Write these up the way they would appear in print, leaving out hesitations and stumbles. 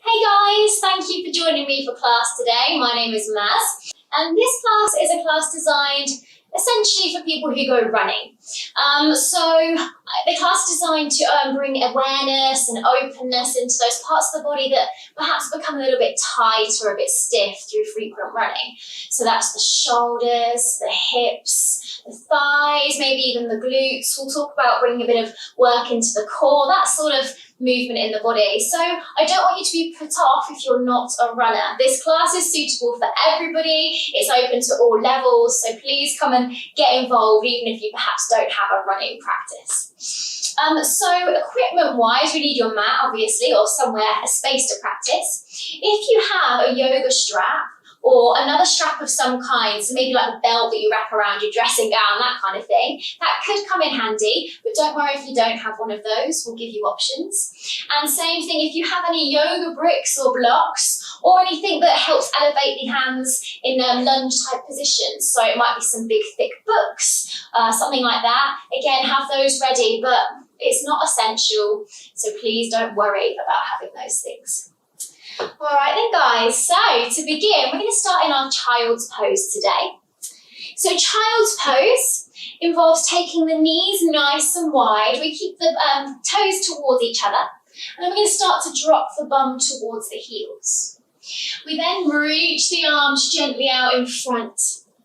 Hey guys, thank you for joining me for class today. My name is Maz, and this class is a class designed essentially for people who go running. The class is designed to bring awareness and openness into those parts of the body that perhaps become a little bit tight or a bit stiff through frequent running. So that's the shoulders, the hips, the thighs, maybe even the glutes. We'll talk about bringing a bit of work into the core, that sort of movement in the body. So I don't want you to be put off if you're not a runner. This class is suitable for everybody. It's open to all levels, so please come and get involved even if you perhaps don't have a running practice. So equipment-wise, we need your mat, obviously, or somewhere, a space to practice. If you have a yoga strap, or another strap of some kind, so maybe like a belt that you wrap around your dressing gown, that kind of thing, that could come in handy, but don't worry if you don't have one of those, we'll give you options. And same thing, if you have any yoga bricks or blocks, or anything that helps elevate the hands in lunge type positions, so it might be some big thick books, something like that, again, have those ready, but it's not essential, so please don't worry about having those things. All right then guys, so to begin, we're going to start in our child's pose today. So child's pose involves taking the knees nice and wide. We keep the toes towards each other, and then we're going to start to drop the bum towards the heels. We then reach the arms gently out in front,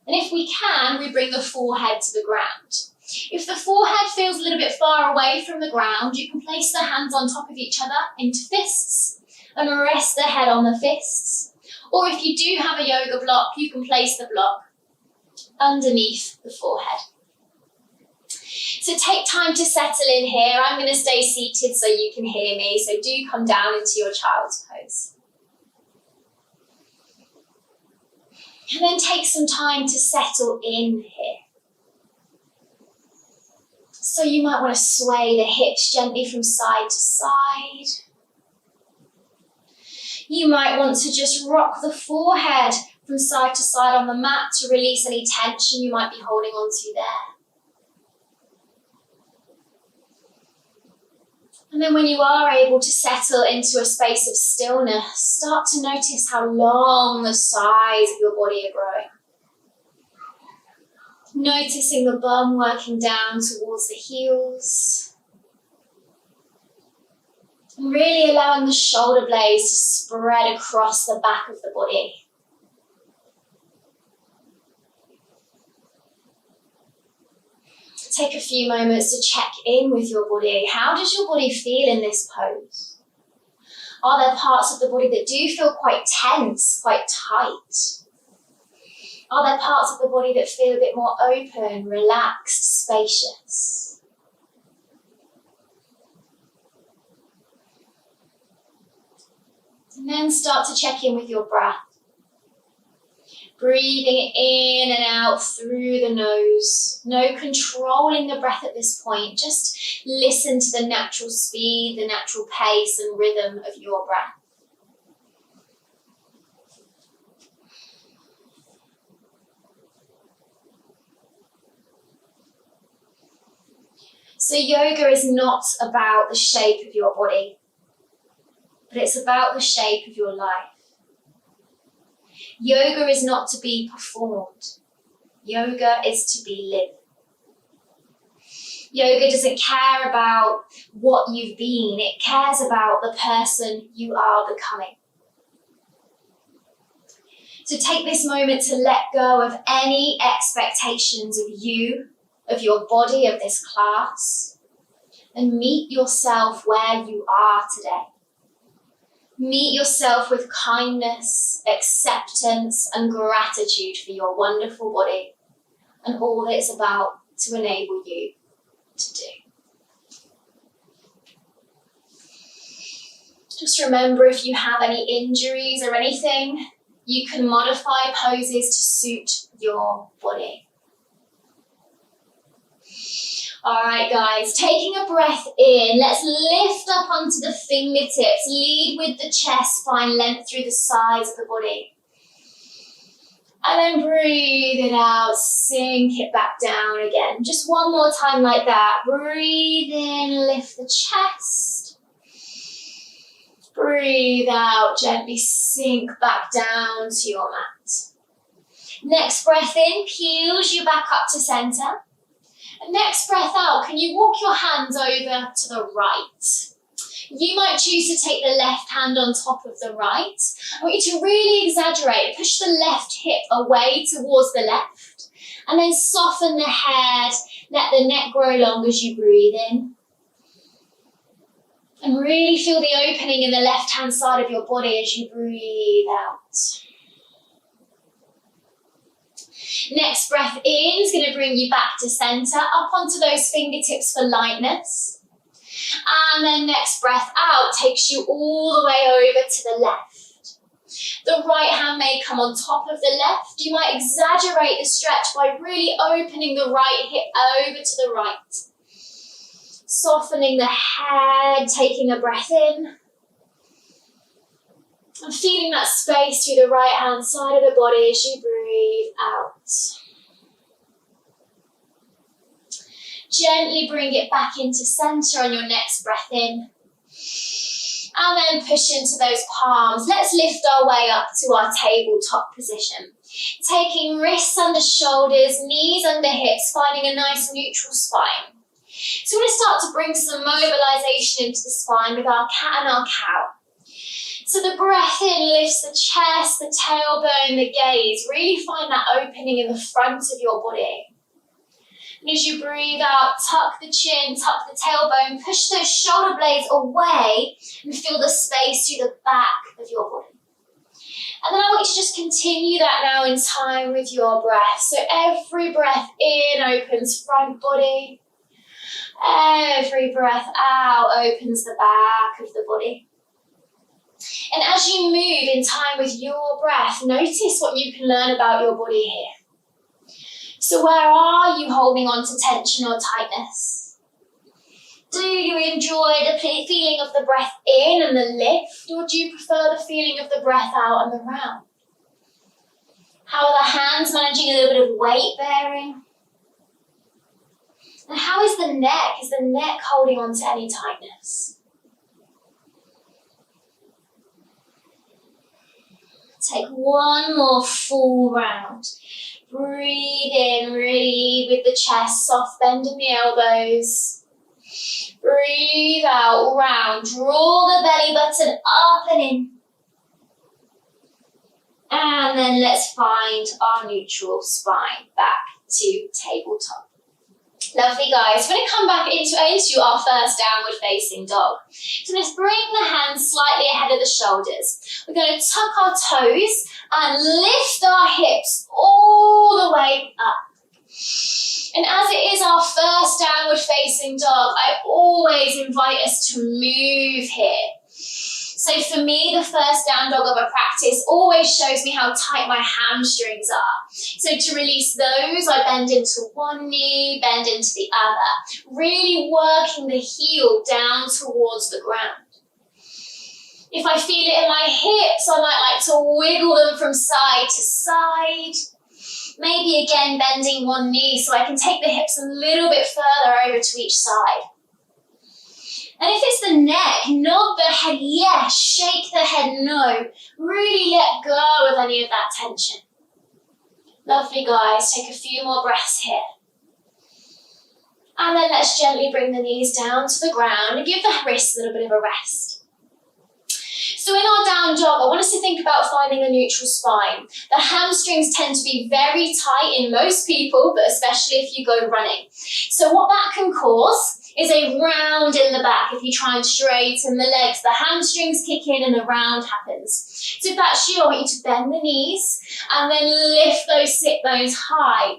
and if we can, we bring the forehead to the ground. If the forehead feels a little bit far away from the ground, you can place the hands on top of each other into fists, and rest the head on the fists. Or if you do have a yoga block, you can place the block underneath the forehead. So take time to settle in here. I'm going to stay seated so you can hear me, so do come down into your child's pose. And then take some time to settle in here. So you might want to sway the hips gently from side to side. You might want to just rock the forehead from side to side on the mat to release any tension you might be holding onto there. And then when you are able to settle into a space of stillness, start to notice how long the sides of your body are growing. Noticing the bum working down towards the heels. And really allowing the shoulder blades to spread across the back of the body. Take a few moments to check in with your body. How does your body feel in this pose? Are there parts of the body that do feel quite tense, quite tight? Are there parts of the body that feel a bit more open, relaxed, spacious? And then start to check in with your breath. Breathing in and out through the nose. No controlling the breath at this point. Just listen to the natural speed, the natural pace and rhythm of your breath. So yoga is not about the shape of your body, but it's about the shape of your life. Yoga is not to be performed. Yoga is to be lived. Yoga doesn't care about what you've been. It cares about the person you are becoming. So take this moment to let go of any expectations of you, of your body, of this class, and meet yourself where you are today. Meet yourself with kindness, acceptance, and gratitude for your wonderful body and all that it's about to enable you to do. Just remember, if you have any injuries or anything, you can modify poses to suit your body. All right, guys, taking a breath in, let's lift up onto the fingertips, lead with the chest, spine length through the sides of the body. And then breathe it out, sink it back down again. Just one more time like that. Breathe in, lift the chest. Breathe out, gently sink back down to your mat. Next breath in, peels you back up to center. And next breath out, can you walk your hands over to the right? You might choose to take the left hand on top of the right. I want you to really exaggerate, push the left hip away towards the left, and then soften the head, let the neck grow long as you breathe in. And really feel the opening in the left-hand side of your body as you breathe out. Next breath in is going to bring you back to center, up onto those fingertips for lightness. And then next breath out takes you all the way over to the left. The right hand may come on top of the left. You might exaggerate the stretch by really opening the right hip over to the right. Softening the head, taking a breath in. And feeling that space through the right hand side of the body as you breathe out. Gently bring it back into center on your next breath in. And then push into those palms. Let's lift our way up to our tabletop position. Taking wrists under shoulders, knees under hips, finding a nice neutral spine. So we're going to start to bring some mobilization into the spine with our cat and our cow. So the breath in lifts the chest, the tailbone, the gaze. Really find that opening in the front of your body. And as you breathe out, tuck the chin, tuck the tailbone, push those shoulder blades away and feel the space through the back of your body. And then I want you to just continue that now in time with your breath. So every breath in opens front body. Every breath out opens the back of the body. And as you move in time with your breath, notice what you can learn about your body here. So where are you holding on to tension or tightness? Do you enjoy the feeling of the breath in and the lift, or do you prefer the feeling of the breath out and the round? How are the hands managing a little bit of weight bearing? And how is the neck? Is the neck holding on to any tightness? Take one more full round. Breathe in, really with the chest, soft bend in the elbows. Breathe out, round. Draw the belly button up and in. And then let's find our neutral spine back to tabletop. Lovely, guys. We're going to come back into our first downward facing dog. So let's bring the hands slightly ahead of the shoulders. We're going to tuck our toes and lift our hips all the way up. And as it is our first downward facing dog, I always invite us to move here. So for me, the first down dog of a practice always shows me how tight my hamstrings are. So to release those, I bend into one knee, bend into the other, really working the heel down towards the ground. If I feel it in my hips, I might like to wiggle them from side to side. Maybe again bending one knee so I can take the hips a little bit further over to each side. And if it's the neck, nod the head yes, shake the head no. Really let go of any of that tension. Lovely, guys. Take a few more breaths here. And then let's gently bring the knees down to the ground and give the wrists a little bit of a rest. So in our down dog, I want us to think about finding a neutral spine. The hamstrings tend to be very tight in most people, but especially if you go running. So what that can cause is a round in the back. If you try and straighten the legs, the hamstrings kick in and the round happens. So if that's you, I want you to bend the knees and then lift those sit bones high.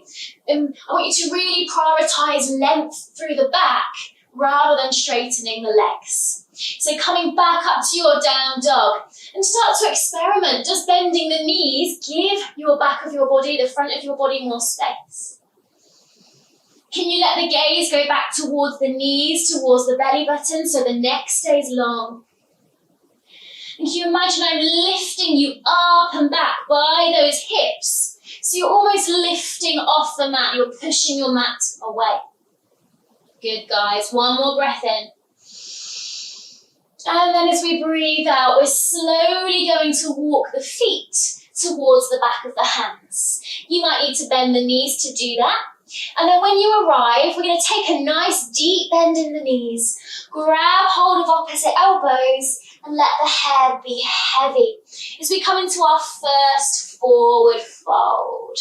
I want you to really prioritize length through the back rather than straightening the legs. So coming back up to your down dog and start to experiment. Does bending the knees give your back of your body, the front of your body, more space? Can you let the gaze go back towards the knees, towards the belly button so the neck stays long? And can you imagine I'm lifting you up and back by those hips? So you're almost lifting off the mat, you're pushing your mat away. Good, guys. One more breath in. And then as we breathe out, we're slowly going to walk the feet towards the back of the hands. You might need to bend the knees to do that. And then when you arrive, we're going to take a nice deep bend in the knees, grab hold of opposite elbows and let the head be heavy as we come into our first forward fold.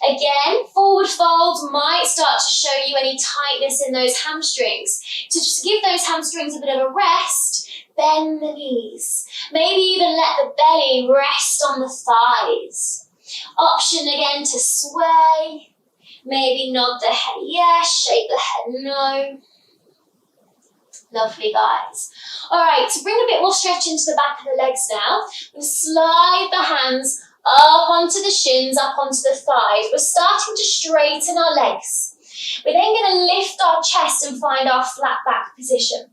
Again, forward folds might start to show you any tightness in those hamstrings. To just give those hamstrings a bit of a rest, bend the knees. Maybe even let the belly rest on the thighs. Option again to sway. Maybe nod the head yes, shake the head no. Lovely, guys. All right, to bring a bit more stretch into the back of the legs now, we'll slide the hands up onto the shins, up onto the thighs. We're starting to straighten our legs. We're then going to lift our chest and find our flat back position.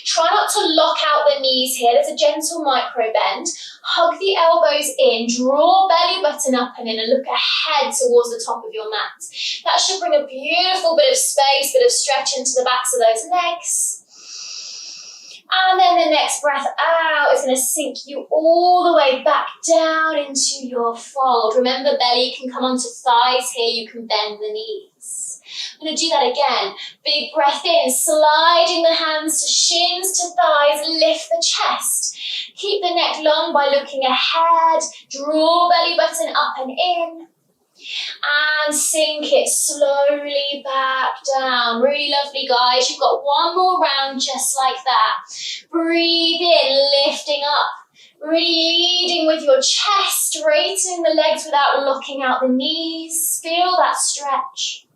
Try not to lock out the knees here. There's a gentle micro bend. Hug the elbows in, draw belly button up and in, and look ahead towards the top of your mat. That should bring a beautiful bit of space, bit of stretch into the backs of those legs. And then the next breath out is going to sink you all the way back down into your fold. Remember, belly can come onto thighs here. You can bend the knees. I'm going to do that again. Big breath in, sliding the hands to shins to thighs, lift the chest. Keep the neck long by looking ahead. Draw belly button up and in. And sink it slowly back down. Really lovely, guys. You've got one more round just like that. Breathe in, lifting up. Really leading with your chest, straightening the legs without locking out the knees. Feel that stretch.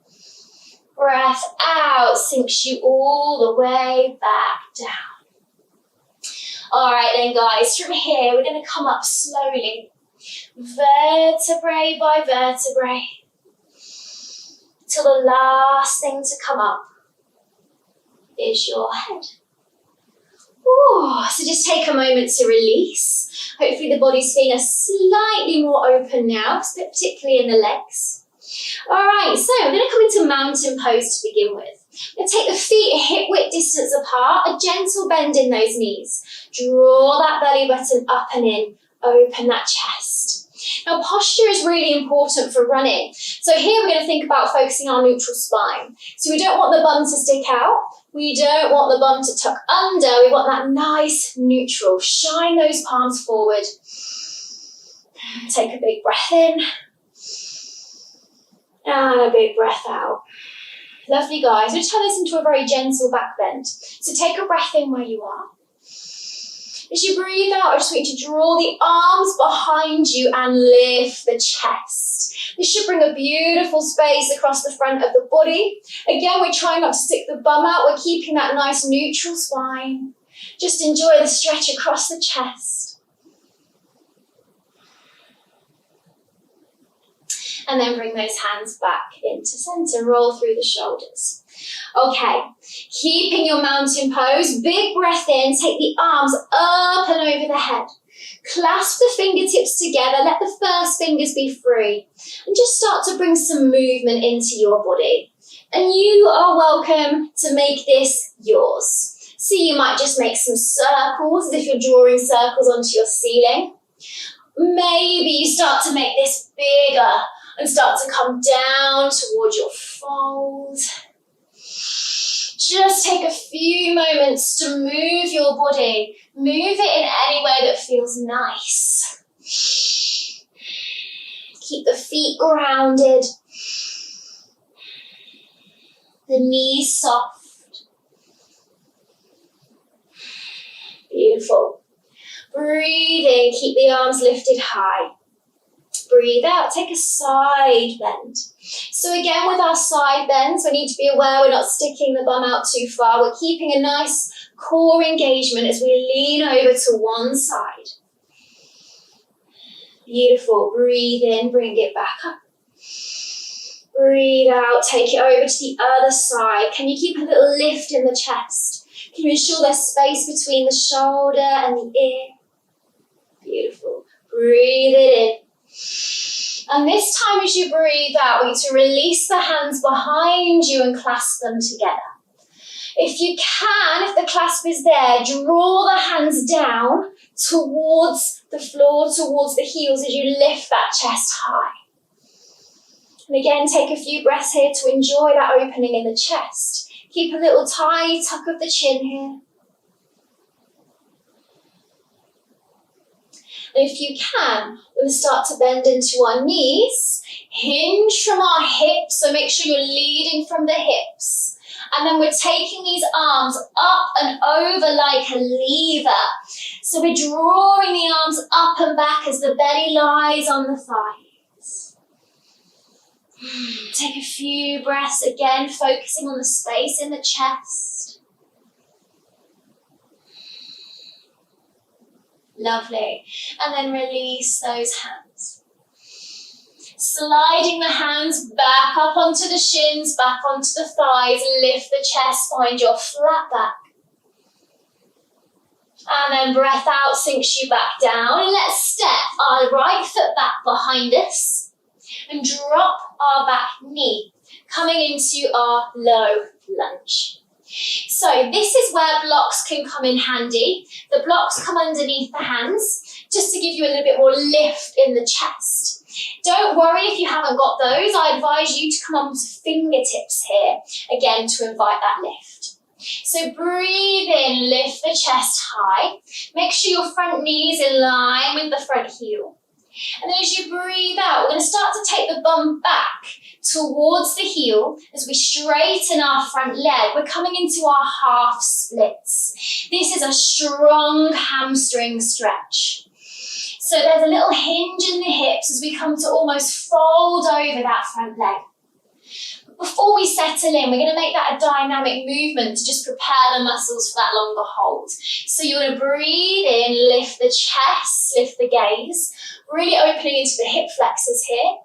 Breath out sinks you all the way back down. All right then, guys. From here, we're going to come up slowly. Vertebrae by vertebrae, till the last thing to come up is your head. Ooh, so just take a moment to release. Hopefully the body's feeling slightly more open now, particularly in the legs. All right, so I'm going to come into mountain pose to begin with. I'm going to take the feet hip-width distance apart, a gentle bend in those knees. Draw that belly button up and in, open that chest. Now, posture is really important for running. So here we're going to think about focusing on our neutral spine. So we don't want the bum to stick out. We don't want the bum to tuck under. We want that nice neutral. Shine those palms forward. Take a big breath in. And a big breath out. Lovely, guys. We'll turn this into a very gentle back bend. So take a breath in where you are. As you breathe out, I just want you to draw the arms behind you and lift the chest. This should bring a beautiful space across the front of the body. Again, we're trying not to stick the bum out. We're keeping that nice neutral spine. Just enjoy the stretch across the chest. And then bring those hands back into center. Roll through the shoulders. Okay, keeping your mountain pose, big breath in, take the arms up and over the head. Clasp the fingertips together, let the first fingers be free. And just start to bring some movement into your body. And you are welcome to make this yours. So you might just make some circles as if you're drawing circles onto your ceiling. Maybe you start to make this bigger and start to come down towards your fold. Just take a few moments to move your body. Move it in any way that feels nice. Keep the feet grounded. The knees soft. Beautiful. Breathing, keep the arms lifted high. Breathe out, take a side bend. So again, with our side bends, we need to be aware we're not sticking the bum out too far. We're keeping a nice core engagement as we lean over to one side. Beautiful. Breathe in, bring it back up. Breathe out, take it over to the other side. Can you keep a little lift in the chest? Can you ensure there's space between the shoulder and the ear? Beautiful. Breathe it in. And this time as you breathe out, we need to release the hands behind you and clasp them together. If you can, if the clasp is there, draw the hands down towards the floor, towards the heels as you lift that chest high. And again, take a few breaths here to enjoy that opening in the chest. Keep a little tiny tuck of the chin here. And if you can, we're going to start to bend into our knees, hinge from our hips, so make sure you're leading from the hips. And then we're taking these arms up and over like a lever. So we're drawing the arms up and back as the belly lies on the thighs. Take a few breaths again, focusing on the space in the chest. Lovely. And then release those hands. Sliding the hands back up onto the shins, back onto the thighs, lift the chest, find your flat back. And then breath out sinks you back down. And let's step our right foot back behind us and drop our back knee, coming into our low lunge. So this is where blocks can come in handy. The blocks come underneath the hands, just to give you a little bit more lift in the chest. Don't worry if you haven't got those. I advise you to come on to fingertips here, again to invite that lift. So breathe in, lift the chest high. Make sure your front knee is in line with the front heel. And then as you breathe out, we're going to start to take the bum back towards the heel as we straighten our front leg. We're coming into our half splits. This is a strong hamstring stretch. So there's a little hinge in the hips as we come to almost fold over that front leg. Before we settle in, we're going to make that a dynamic movement to just prepare the muscles for that longer hold. So you're going to breathe in, lift the chest, lift the gaze, really opening into the hip flexors here.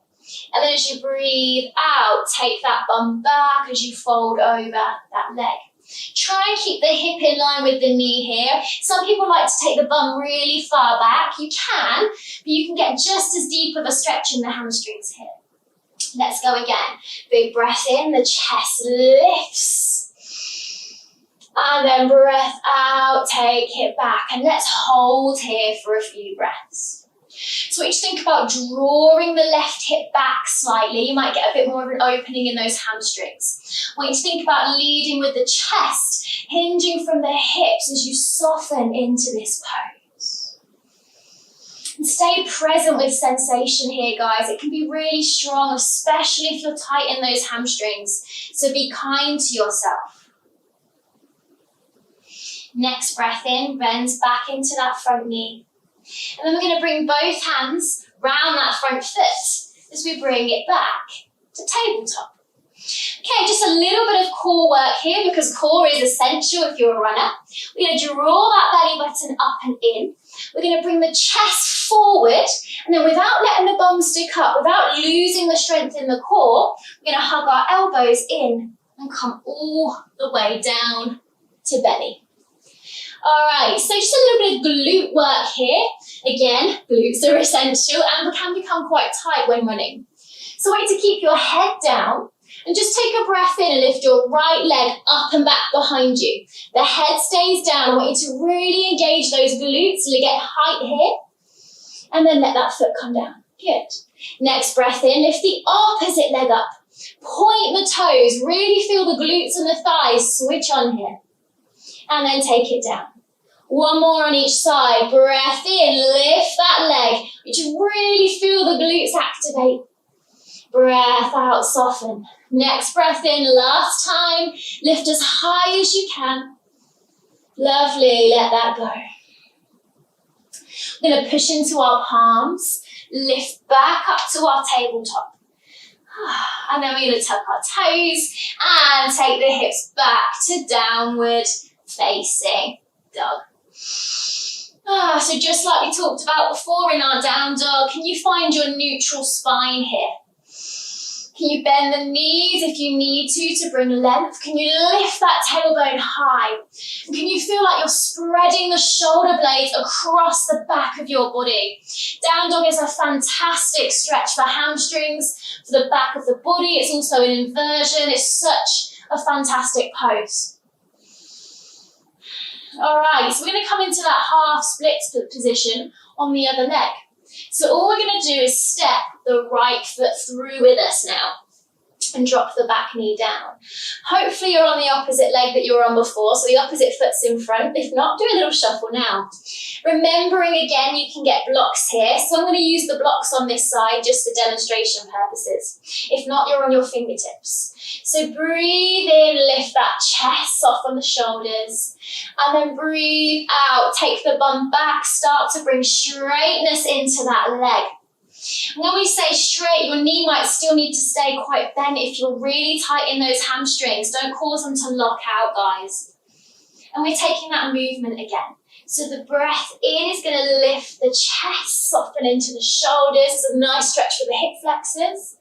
And then as you breathe out, take that bum back as you fold over that leg. Try and keep the hip in line with the knee here. Some people like to take the bum really far back. You can, but you can get just as deep of a stretch in the hamstrings here. Let's go again. Big breath in, the chest lifts. And then breath out, take it back. And let's hold here for a few breaths. So what you think about drawing the left hip back slightly. You might get a bit more of an opening in those hamstrings. I want you to think about leading with the chest, hinging from the hips as you soften into this pose. And stay present with sensation here, guys. It can be really strong, especially if you're tight in those hamstrings. So be kind to yourself. Next breath in, bends back into that front knee. And then we're going to bring both hands round that front foot as we bring it back to tabletop. Okay, just a little bit of core work here because core is essential if you're a runner. We're going to draw that belly button up and in. We're going to bring the chest forward, and then without letting the bum stick up, without losing the strength in the core, we're going to hug our elbows in and come all the way down to belly. All right, so just a little bit of glute work here. Again, glutes are essential and can become quite tight when running. So I want you to keep your head down and just take a breath in and lift your right leg up and back behind you. The head stays down. I want you to really engage those glutes to get height here. And then let that foot come down. Good. Next breath in, lift the opposite leg up. Point the toes, really feel the glutes and the thighs switch on here. And then take it down. One more on each side. Breath in, lift that leg. You really feel the glutes activate. Breath out, soften. Next breath in, last time. Lift as high as you can. Lovely, let that go. We're going to push into our palms. Lift back up to our tabletop. And then we're going to tuck our toes and take the hips back to downward facing dog. So just like we talked about before in our down dog, can you find your neutral spine here? Can you bend the knees if you need to bring length? Can you lift that tailbone high? And can you feel like you're spreading the shoulder blades across the back of your body? Down dog is a fantastic stretch for hamstrings, for the back of the body. It's also an inversion. It's such a fantastic pose. All right, so we're going to come into that half split position on the other leg. So all we're going to do is step the right foot through with us now and drop the back knee down. Hopefully you're on the opposite leg that you were on before, so the opposite foot's in front. If not, do a little shuffle now. Remembering again, you can get blocks here, so I'm going to use the blocks on this side just for demonstration purposes. If not, you're on your fingertips. So breathe in, lift that chest, soften the shoulders, and then breathe out, take the bum back, start to bring straightness into that leg. When we say straight, your knee might still need to stay quite bent. If you're really tight in those hamstrings, don't cause them to lock out, guys. And we're taking that movement again. So the breath in is going to lift the chest, soften into the shoulders. It's a nice stretch for the hip flexors.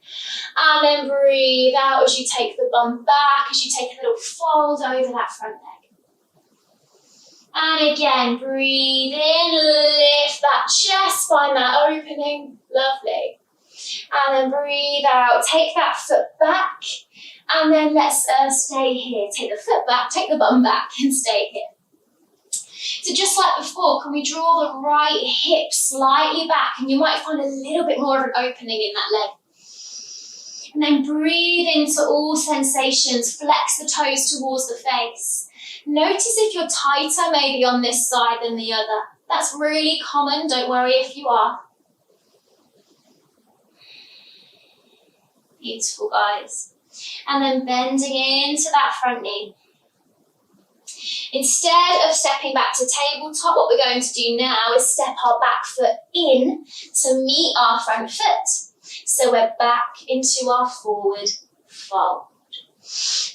And then breathe out as you take the bum back, as you take a little fold over that front leg. And again, breathe in, lift that chest, find that opening, lovely. And then breathe out, take that foot back, and then let's stay here. Take the foot back, take the bum back, and stay here. So just like before, can we draw the right hip slightly back, and you might find a little bit more of an opening in that leg. And then breathe into all sensations, flex the toes towards the face. Notice if you're tighter maybe on this side than the other. That's really common, don't worry if you are. Beautiful, guys. And then bending into that front knee. Instead of stepping back to tabletop, what we're going to do now is step our back foot in to meet our front foot. So we're back into our forward fold.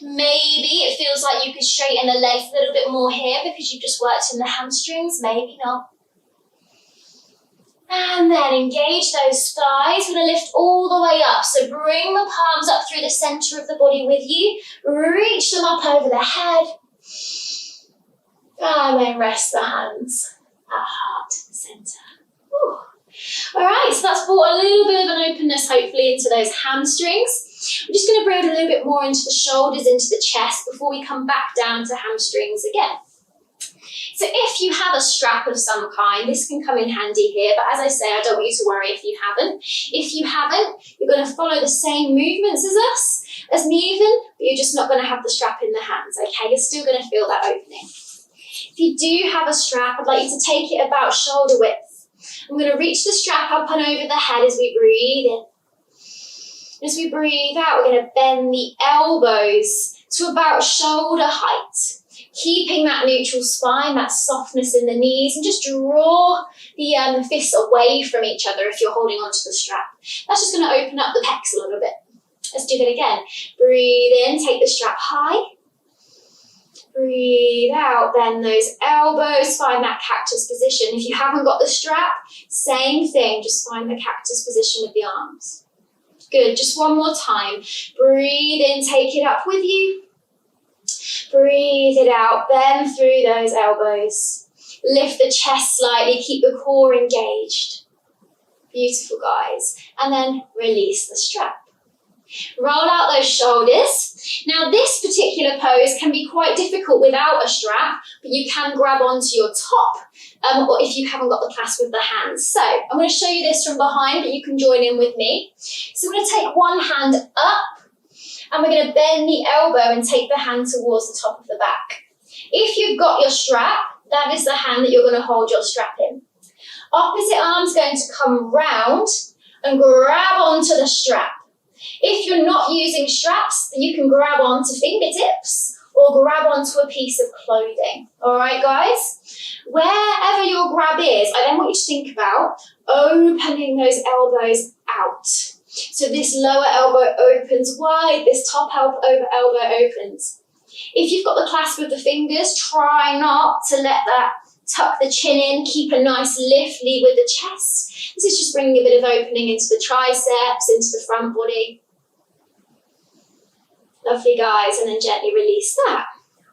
Maybe it feels like you could straighten the legs a little bit more here because you've just worked in the hamstrings, maybe not. And then engage those thighs. We're going to lift all the way up. So bring the palms up through the center of the body with you. Reach them up over the head. And then rest the hands at heart center. Whew. All right, so that's brought a little bit of an openness, hopefully, into those hamstrings. I'm just going to bring it a little bit more into the shoulders, into the chest, before we come back down to hamstrings again. So if you have a strap of some kind, this can come in handy here, but as I say, I don't want you to worry if you haven't. If you haven't, you're going to follow the same movements as me even, but you're just not going to have the strap in the hands, okay? You're still going to feel that opening. If you do have a strap, I'd like you to take it about shoulder width. I'm going to reach the strap up and over the head as we breathe in. As we breathe out, we're going to bend the elbows to about shoulder height, keeping that neutral spine, that softness in the knees, and just draw the fists away from each other if you're holding onto the strap. That's just going to open up the pecs a little bit. Let's do that again. Breathe in, take the strap high. Breathe out, bend those elbows, find that cactus position. If you haven't got the strap, same thing, just find the cactus position with the arms. Good, just one more time. Breathe in, take it up with you. Breathe it out, bend through those elbows. Lift the chest slightly, keep the core engaged. Beautiful, guys. And then release the strap. Roll out those shoulders. Now this particular pose can be quite difficult without a strap, but you can grab onto your top, or if you haven't got the clasp with the hands. So I'm going to show you this from behind, but you can join in with me. So we're going to take one hand up, and we're going to bend the elbow and take the hand towards the top of the back. If you've got your strap, that is the hand that you're going to hold your strap in. Opposite arm's going to come round and grab onto the strap. If you're not using straps, then you can grab onto fingertips or grab onto a piece of clothing. All right, guys? Wherever your grab is, I then want you to think about opening those elbows out. So this lower elbow opens wide, this top elbow opens. If you've got the clasp of the fingers, try not to let that tuck the chin in, keep a nice lift, lead with the chest. This is just bringing a bit of opening into the triceps, into the front body. Lovely, guys, and then gently release that.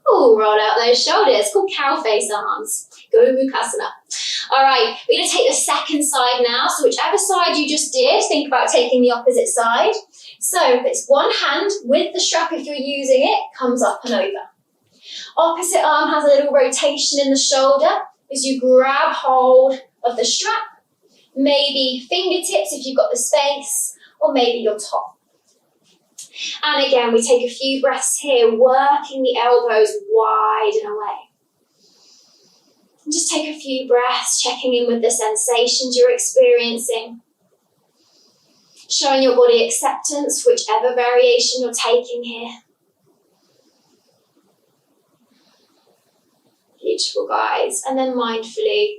Oh, roll out those shoulders, called cow face arms. Gomu Mukhasana. All right, we're going to take the second side now. So whichever side you just did, think about taking the opposite side. So it's one hand with the strap if you're using it, comes up and over. Opposite arm has a little rotation in the shoulder as you grab hold of the strap. Maybe fingertips if you've got the space, or maybe your top. And again, we take a few breaths here, working the elbows wide and away. And just take a few breaths, checking in with the sensations you're experiencing. Showing your body acceptance, whichever variation you're taking here. Beautiful, guys. And then mindfully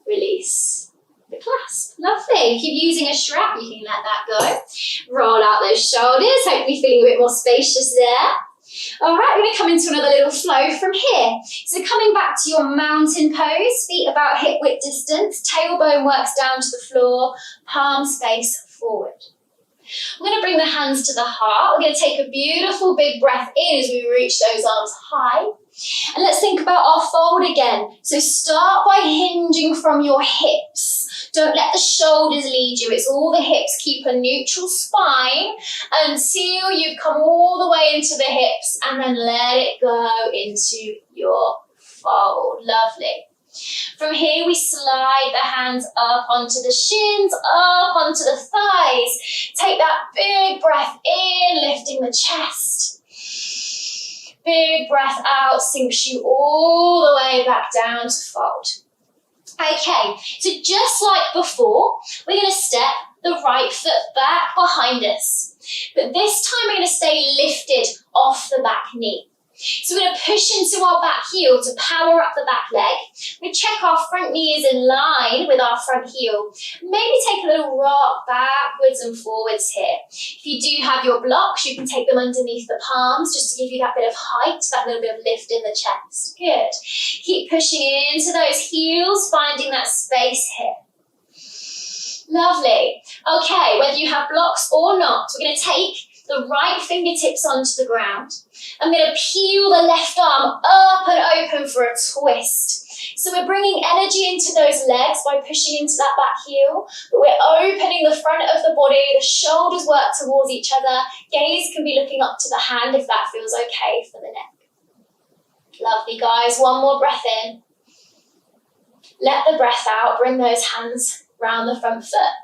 release the clasp. Lovely. If you're using a strap, you can let that go. Roll out those shoulders, hopefully feeling a bit more spacious there. All right, we're going to come into another little flow from here. So coming back to your mountain pose, feet about hip width distance, tailbone works down to the floor, palms face forward. We're going to bring the hands to the heart. We're going to take a beautiful big breath in as we reach those arms high. And let's think about our fold again. So start by hinging from your hips. Don't let the shoulders lead you. It's all the hips. Keep a neutral spine until you've come all the way into the hips, and then let it go into your fold. Lovely. From here, we slide the hands up onto the shins, up onto the thighs. Take that big breath in, lifting the chest. Big breath out, sinks you all the way back down to fold. Okay, so just like before, we're going to step the right foot back behind us. But this time we're going to stay lifted off the back knee. So we're going to push into our back heel to power up the back leg. We check our front knee is in line with our front heel. Maybe take a little rock backwards and forwards here. If you do have your blocks, you can take them underneath the palms just to give you that bit of height, that little bit of lift in the chest. Good. Keep pushing into those heels, finding that space here. Lovely. Okay, whether you have blocks or not, we're going to take the right fingertips onto the ground. I'm going to peel the left arm up and open for a twist. So we're bringing energy into those legs by pushing into that back heel, but we're opening the front of the body, the shoulders work towards each other, gaze can be looking up to the hand if that feels okay for the neck. Lovely, guys. One more breath in. Let the breath out, bring those hands round the front foot.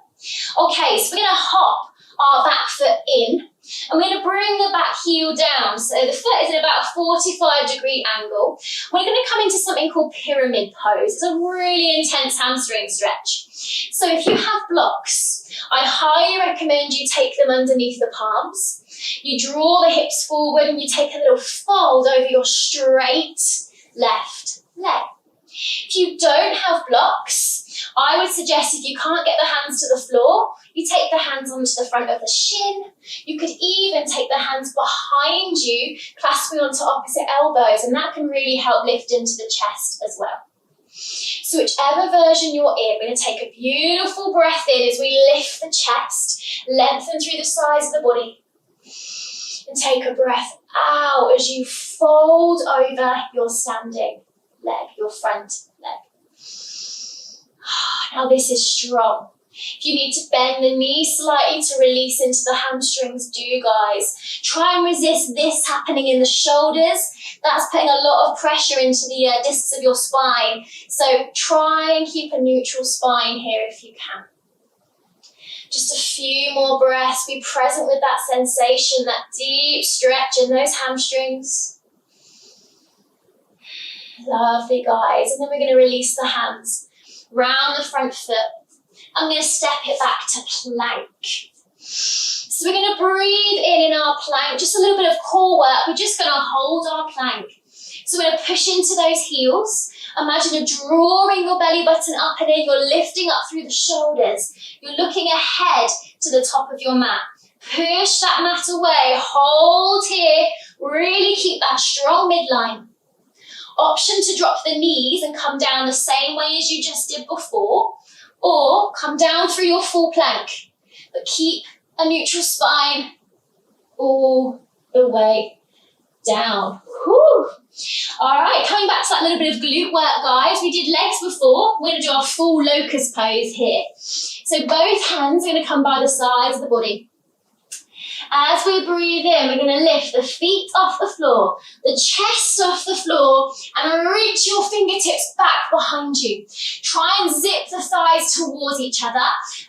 Okay, so we're going to hop our back foot in. And we're going to bring the back heel down. So the foot is at about a 45-degree angle. We're going to come into something called pyramid pose. It's a really intense hamstring stretch. So if you have blocks, I highly recommend you take them underneath the palms. You draw the hips forward and you take a little fold over your straight left leg. If you don't have blocks, I would suggest if you can't get the hands to the floor, you take the hands onto the front of the shin. You could even take the hands behind you, clasping onto opposite elbows, and that can really help lift into the chest as well. So whichever version you're in, we're going to take a beautiful breath in as we lift the chest, lengthen through the sides of the body, and take a breath out as you fold over your standing leg, your front leg. Now this is strong. If you need to bend the knee slightly to release into the hamstrings, do, guys. Try and resist this happening in the shoulders. That's putting a lot of pressure into the discs of your spine. So try and keep a neutral spine here if you can. Just a few more breaths. Be present with that sensation, that deep stretch in those hamstrings. Lovely, guys. And then we're going to release the hands round the front foot. I'm going to step it back to plank. So we're going to breathe in our plank, just a little bit of core work. We're just going to hold our plank. So we're going to push into those heels. Imagine you're drawing your belly button up and in. You're lifting up through the shoulders. You're looking ahead to the top of your mat. Push that mat away. Hold here. Really keep that strong midline. Option to drop the knees and come down the same way as you just did before, or come down through your full plank, but keep a neutral spine all the way down. Whew. All right, coming back to that little bit of glute work, guys. We did legs before. We're going to do our full locust pose here. So both hands are going to come by the sides of the body. As we breathe in, we're going to lift the feet off the floor, the chest off the floor, and reach your fingertips back behind you. Try and zip the thighs towards each other.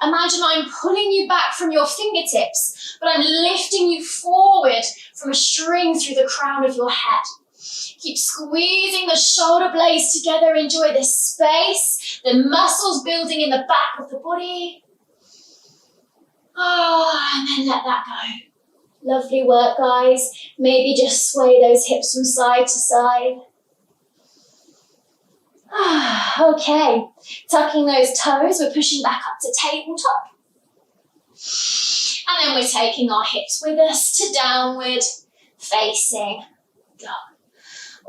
Imagine I'm pulling you back from your fingertips, but I'm lifting you forward from a string through the crown of your head. Keep squeezing the shoulder blades together. Enjoy this space, the muscles building in the back of the body. And then let that go. Lovely work, guys. Maybe just sway those hips from side to side. Okay, tucking those toes, we're pushing back up to tabletop. And then we're taking our hips with us to downward facing dog.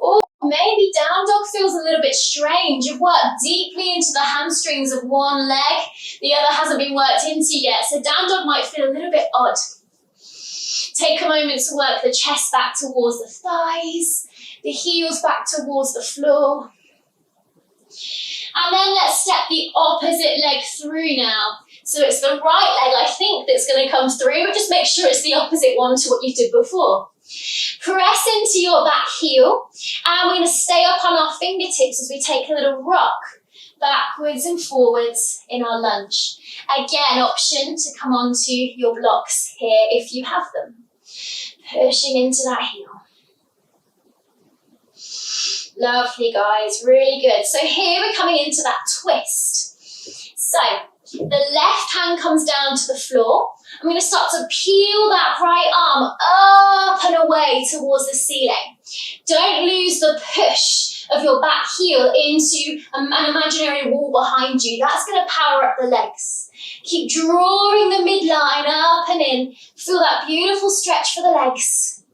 Or maybe down dog feels a little bit strange. You've worked deeply into the hamstrings of one leg, the other hasn't been worked into yet, so down dog might feel a little bit odd. Take a moment to work the chest back towards the thighs, the heels back towards the floor. And then let's step the opposite leg through now. So it's the right leg, I think, that's going to come through, but just make sure it's the opposite one to what you did before. Press into your back heel, and we're going to stay up on our fingertips as we take a little rock backwards and forwards in our lunge. Again, option to come onto your blocks here if you have them. Pushing into that heel. Lovely, guys, really good. So here we're coming into that twist. So the left hand comes down to the floor. I'm going to start to peel that right arm up and away towards the ceiling. Don't lose the push of your back heel into an imaginary wall behind you. That's going to power up the legs. Keep drawing the midline up and in. Feel that beautiful stretch for the legs.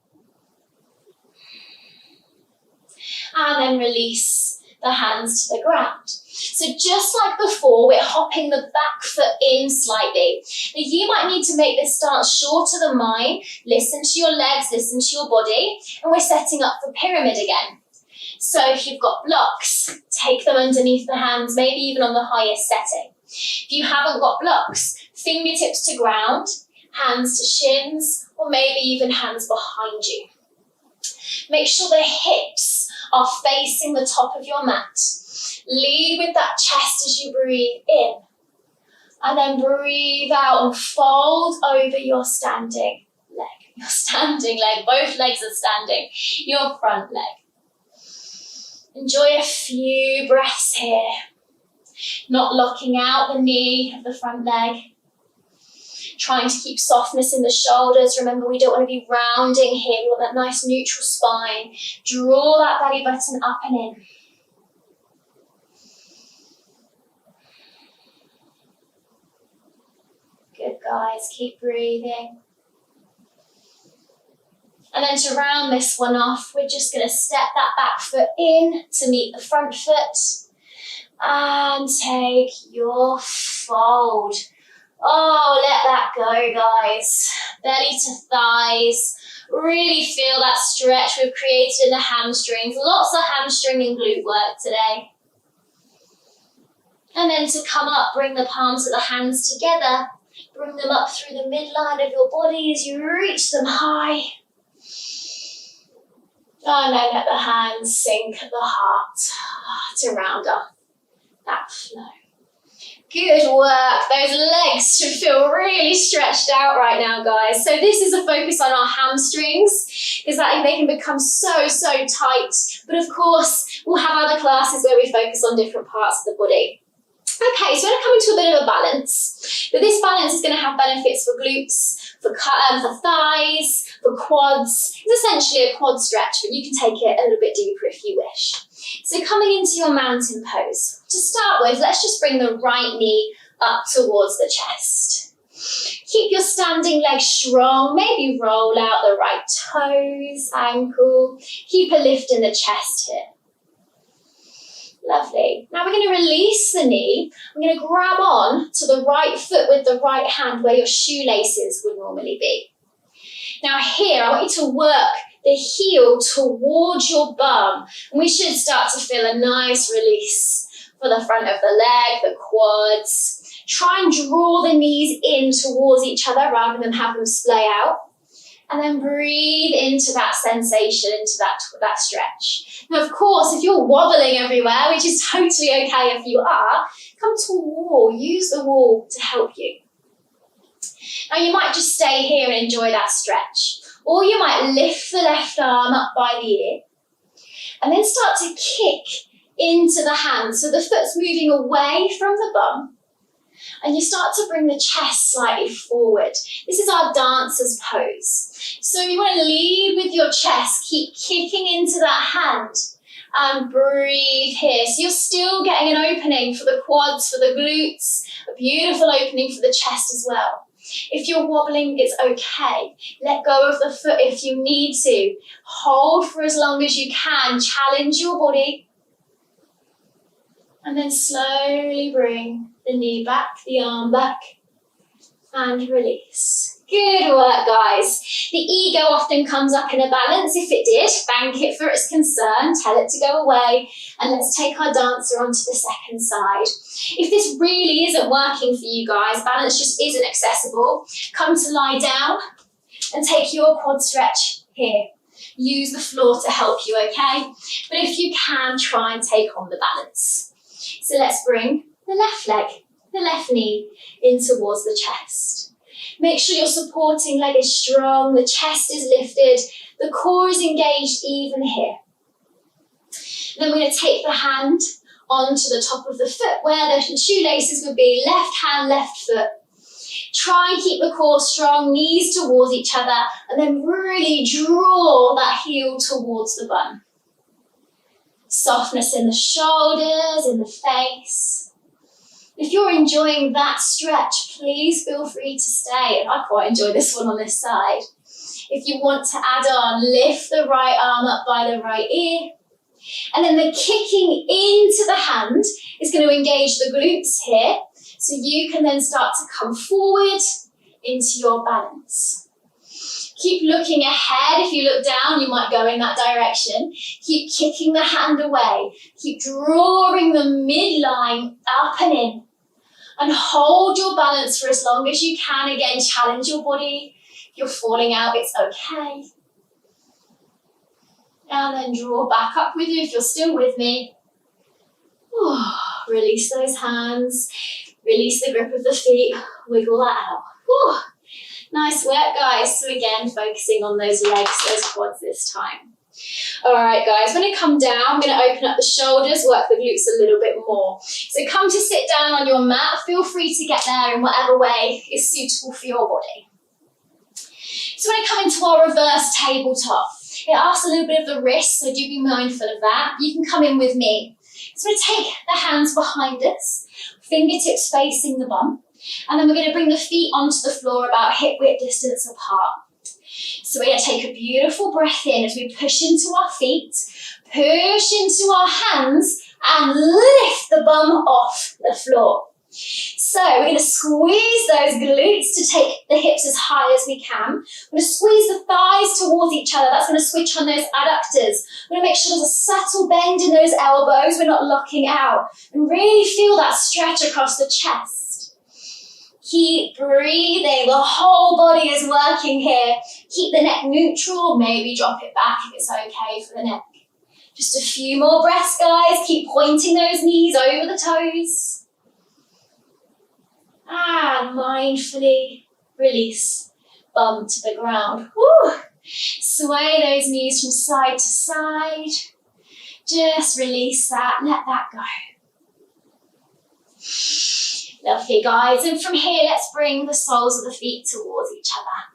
And then release the hands to the ground. So just like before, we're hopping the back foot in slightly. Now you might need to make this stance shorter than mine. Listen to your legs, listen to your body, and we're setting up for pyramid again. So if you've got blocks, take them underneath the hands, maybe even on the highest setting. If you haven't got blocks, fingertips to ground, hands to shins, or maybe even hands behind you. Make sure the hips are facing the top of your mat. Lead with that chest as you breathe in. And then breathe out and fold over your standing leg. Your standing leg, both legs are standing. Your front leg. Enjoy a few breaths here. Not locking out the knee of the front leg. Trying to keep softness in the shoulders. Remember, we don't want to be rounding here. We want that nice neutral spine. Draw that belly button up and in. Good, guys. Keep breathing. And then to round this one off, we're just going to step that back foot in to meet the front foot. And take your fold. Oh, let that go, guys. Belly to thighs. Really feel that stretch we've created in the hamstrings. Lots of hamstring and glute work today. And then to come up, bring the palms of the hands together. Bring them up through the midline of your body as you reach them high. And then let the hands sink at the heart to round up that flow. Good work. Those legs should feel really stretched out right now, guys. So this is a focus on our hamstrings because they can become so tight. But of course, we'll have other classes where we focus on different parts of the body. Okay, so we're going to come into a bit of a balance. But this balance is going to have benefits for glutes, for thighs, for quads. It's essentially a quad stretch, but you can take it a little bit deeper if you wish. So coming into your mountain pose. To start with, let's just bring the right knee up towards the chest. Keep your standing legs strong. Maybe roll out the right toes, ankle. Keep a lift in the chest here. Lovely. Now we're going to release the knee. We're going to grab on to the right foot with the right hand where your shoelaces would normally be. Now here, I want you to work the heel towards your bum. And we should start to feel a nice release for the front of the leg, the quads. Try and draw the knees in towards each other rather than have them splay out. And then breathe into that sensation, into that stretch. Now, of course, if you're wobbling everywhere, which is totally okay if you are, come to a wall. Use the wall to help you. Now, you might just stay here and enjoy that stretch. Or you might lift the left arm up by the ear and then start to kick into the hand. So the foot's moving away from the bum. And you start to bring the chest slightly forward. This is our dancer's pose. So you want to lead with your chest, keep kicking into that hand and breathe here. So you're still getting an opening for the quads, for the glutes, a beautiful opening for the chest as well. If you're wobbling, it's okay. Let go of the foot if you need to. Hold for as long as you can. Challenge your body. And then slowly bring the knee back, the arm back, and release. Good work, guys. The ego often comes up in a balance. If it did, thank it for its concern, tell it to go away, and let's take our dancer onto the second side. If this really isn't working for you guys, balance just isn't accessible, come to lie down and take your quad stretch here. Use the floor to help you, okay? But if you can, try and take on the balance. So let's bring the left leg, the left knee in towards the chest. Make sure your supporting leg is strong, the chest is lifted, the core is engaged even here. Then we're going to take the hand onto the top of the foot where the shoelaces would be, left hand, left foot. Try and keep the core strong, knees towards each other, and then really draw that heel towards the bum. Softness in the shoulders, in the face. If you're enjoying that stretch, please feel free to stay. And I quite enjoy this one on this side. If you want to add on, lift the right arm up by the right ear. And then the kicking into the hand is going to engage the glutes here. So you can then start to come forward into your balance. Keep looking ahead. If you look down, you might go in that direction. Keep kicking the hand away. Keep drawing the midline up and in. And hold your balance for as long as you can. Again, challenge your body. If you're falling out, it's okay. And then draw back up with you if you're still with me. Release those hands. Release the grip of the feet. Wiggle that out. Nice work, guys. So again, focusing on those legs, those quads this time. All right, guys, when I come down, I'm going to open up the shoulders, work the glutes a little bit more. So come to sit down on your mat. Feel free to get there in whatever way is suitable for your body. So when I come into our reverse tabletop, it asks a little bit of the wrist, so do be mindful of that. You can come in with me. So we're going to take the hands behind us, fingertips facing the bum. And then we're going to bring the feet onto the floor about hip width distance apart. So we're going to take a beautiful breath in as we push into our feet, push into our hands, and lift the bum off the floor. So we're going to squeeze those glutes to take the hips as high as we can. We're going to squeeze the thighs towards each other. That's going to switch on those adductors. We're going to make sure there's a subtle bend in those elbows. We're not locking out. And really feel that stretch across the chest. Keep breathing, the whole body is working here. Keep the neck neutral, maybe drop it back if it's okay for the neck. Just a few more breaths, guys. Keep pointing those knees over the toes. And mindfully release, bum to the ground. Woo. Sway those knees from side to side. Just release that, let that go. Lovely, guys. And from here, let's bring the soles of the feet towards each other.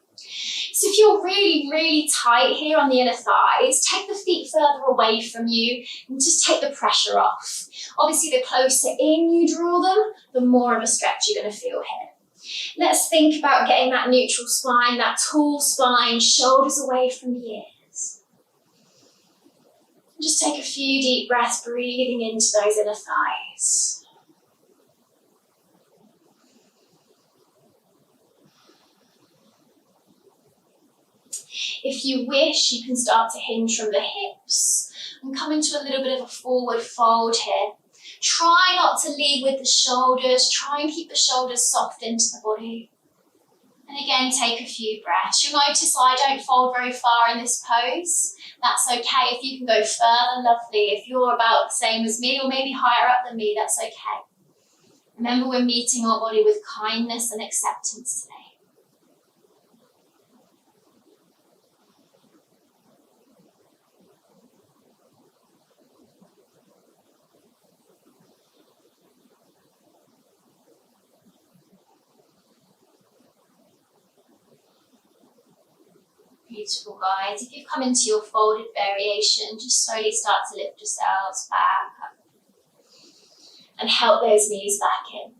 So if you're really, really tight here on the inner thighs, take the feet further away from you and just take the pressure off. Obviously, the closer in you draw them, the more of a stretch you're going to feel here. Let's think about getting that neutral spine, that tall spine, shoulders away from the ears. Just take a few deep breaths, breathing into those inner thighs. If you wish, you can start to hinge from the hips and come into a little bit of a forward fold here. Try not to lead with the shoulders. Try and keep the shoulders soft into the body. And again, take a few breaths. You'll notice I don't fold very far in this pose. That's okay. If you can go further, lovely. If you're about the same as me or maybe higher up than me, that's okay. Remember, we're meeting our body with kindness and acceptance today. Beautiful, guys. If you've come into your folded variation, just slowly start to lift yourselves back up and help those knees back in.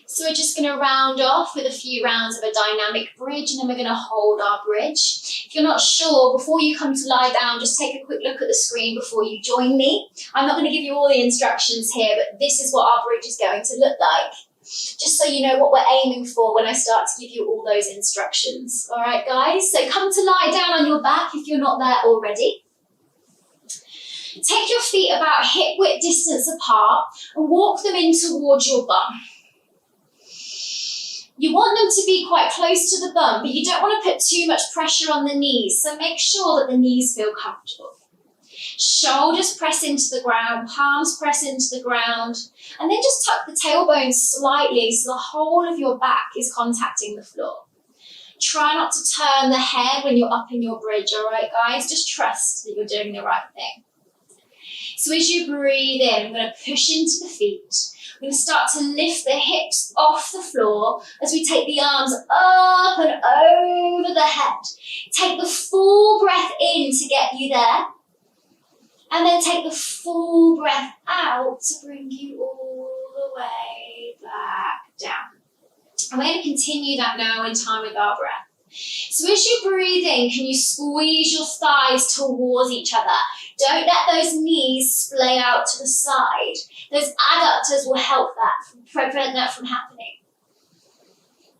So we're just going to round off with a few rounds of a dynamic bridge, and then we're going to hold our bridge. If you're not sure, before you come to lie down, just take a quick look at the screen before you join me. I'm not going to give you all the instructions here, but this is what our bridge is going to look like. Just so you know what we're aiming for when I start to give you all those instructions. All right, guys? So come to lie down on your back if you're not there already. Take your feet about hip width distance apart and walk them in towards your bum. You want them to be quite close to the bum, but you don't want to put too much pressure on the knees, so make sure that the knees feel comfortable. Shoulders press into the ground, palms press into the ground, and then just tuck the tailbone slightly so the whole of your back is contacting the floor. Try not to turn the head when you're up in your bridge, all right, guys? Just trust that you're doing the right thing. So as you breathe in, I'm going to push into the feet. We're going to start to lift the hips off the floor as we take the arms up and over the head. Take the full breath in to get you there. And then take the full breath out to bring you all the way back down. And we're going to continue that now in time with our breath. So as you breathe in, can you squeeze your thighs towards each other? Don't let those knees splay out to the side. Those adductors will help that, prevent that from happening.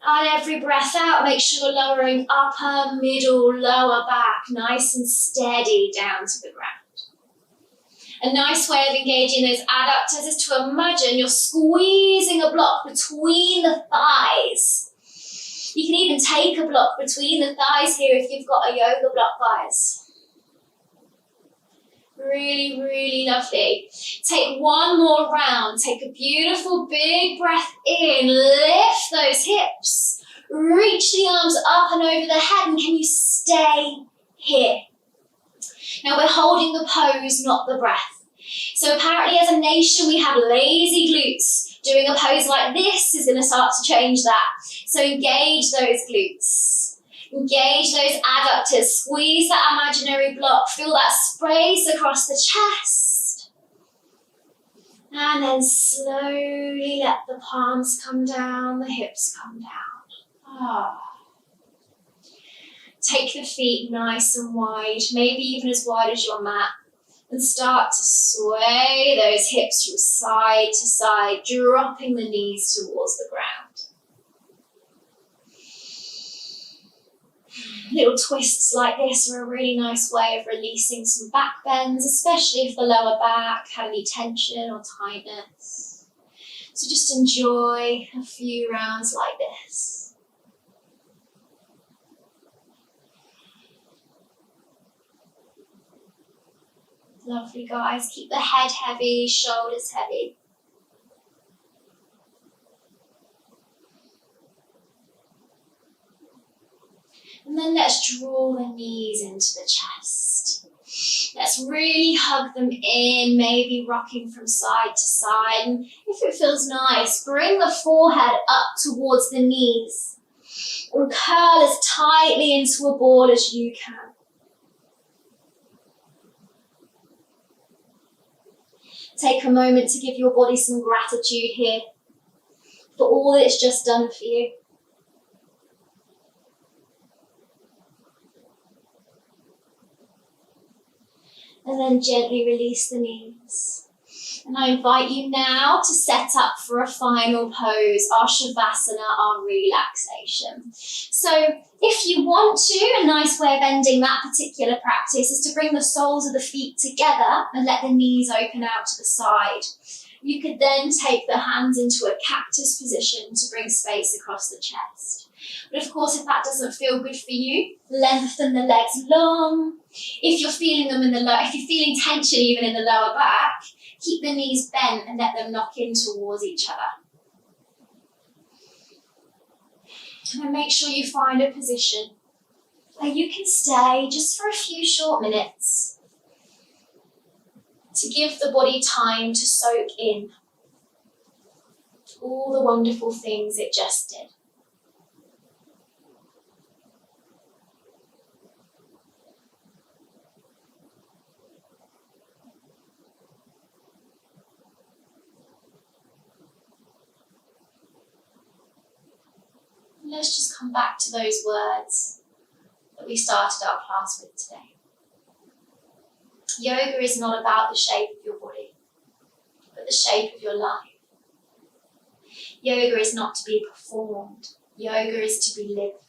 On every breath out, make sure you're lowering upper, middle, lower back, nice and steady down to the ground. A nice way of engaging those adductors is to imagine you're squeezing a block between the thighs. You can even take a block between the thighs here if you've got a yoga block, guys. Really, really lovely. Take one more round. Take a beautiful big breath in. Lift those hips. Reach the arms up and over the head, and can you stay here? Now we're holding the pose, not the breath. So apparently as a nation we have lazy glutes. Doing a pose like this is going to start to change that. So engage those glutes. Engage those adductors. Squeeze that imaginary block. Feel that space across the chest. And then slowly let the palms come down, the hips come down. Take the feet nice and wide, maybe even as wide as your mat, and start to sway those hips from side to side, dropping the knees towards the ground. Little twists like this are a really nice way of releasing some back bends, especially if the lower back had any tension or tightness. So just enjoy a few rounds like this. Lovely, guys. Keep the head heavy, shoulders heavy. And then let's draw the knees into the chest. Let's really hug them in, maybe rocking from side to side. And if it feels nice, bring the forehead up towards the knees. And curl as tightly into a ball as you can. Take a moment to give your body some gratitude here for all that it's just done for you. And then gently release the knees. And I invite you now to set up for a final pose, our Shavasana, our relaxation. So if you want to, a nice way of ending that particular practice is to bring the soles of the feet together and let the knees open out to the side. You could then take the hands into a cactus position to bring space across the chest. But of course, if that doesn't feel good for you, lengthen the legs long. If you're feeling if you're feeling tension even in the lower back, keep the knees bent and let them knock in towards each other. And then make sure you find a position where you can stay just for a few short minutes to give the body time to soak in all the wonderful things it just did. Let's just come back to those words that we started our class with today. Yoga is not about the shape of your body, but the shape of your life. Yoga is not to be performed. Yoga is to be lived.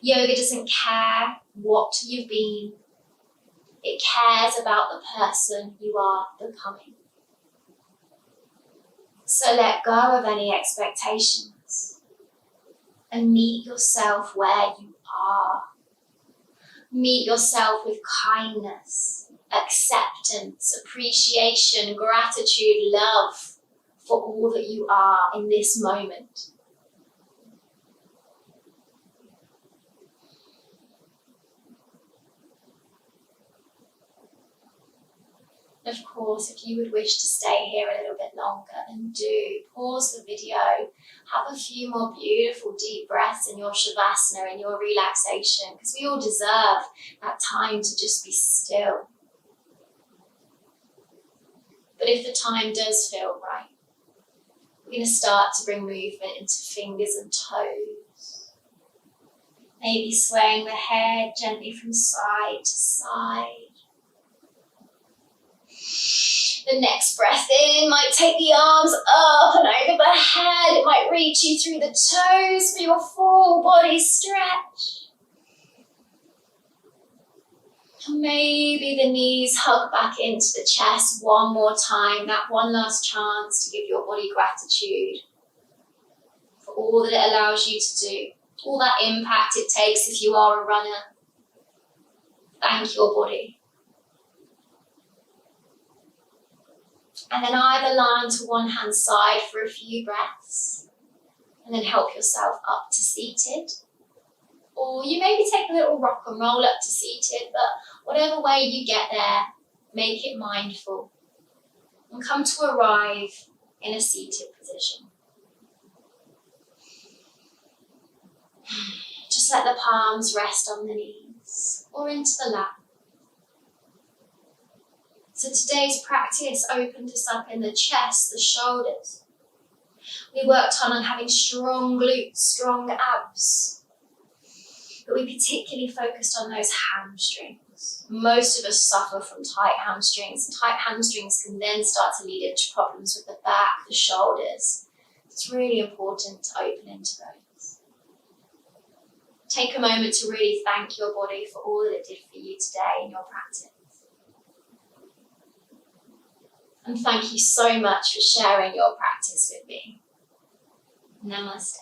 Yoga doesn't care what you've been. It cares about the person you are becoming. So let go of any expectations and meet yourself where you are. Meet yourself with kindness, acceptance, appreciation, gratitude, love for all that you are in this moment. Of course, if you would wish to stay here a little bit longer, then do pause the video, have a few more beautiful deep breaths in your Shavasana, in your relaxation, because we all deserve that time to just be still. But if the time does feel right, we're going to start to bring movement into fingers and toes. Maybe swaying the head gently from side to side. The next breath in might take the arms up and over the head. It might reach you through the toes for your full body stretch. Maybe the knees hug back into the chest one more time. That one last chance to give your body gratitude for all that it allows you to do. All that impact it takes if you are a runner. Thank your body. And then either lie onto one hand side for a few breaths and then help yourself up to seated. Or you maybe take a little rock and roll up to seated, but whatever way you get there, make it mindful and come to arrive in a seated position. Just let the palms rest on the knees or into the lap. So today's practice opened us up in the chest, the shoulders. We worked on having strong glutes, strong abs. But we particularly focused on those hamstrings. Most of us suffer from tight hamstrings, and tight hamstrings can then start to lead into problems with the back, the shoulders. It's really important to open into those. Take a moment to really thank your body for all that it did for you today in your practice. And thank you so much for sharing your practice with me. Namaste.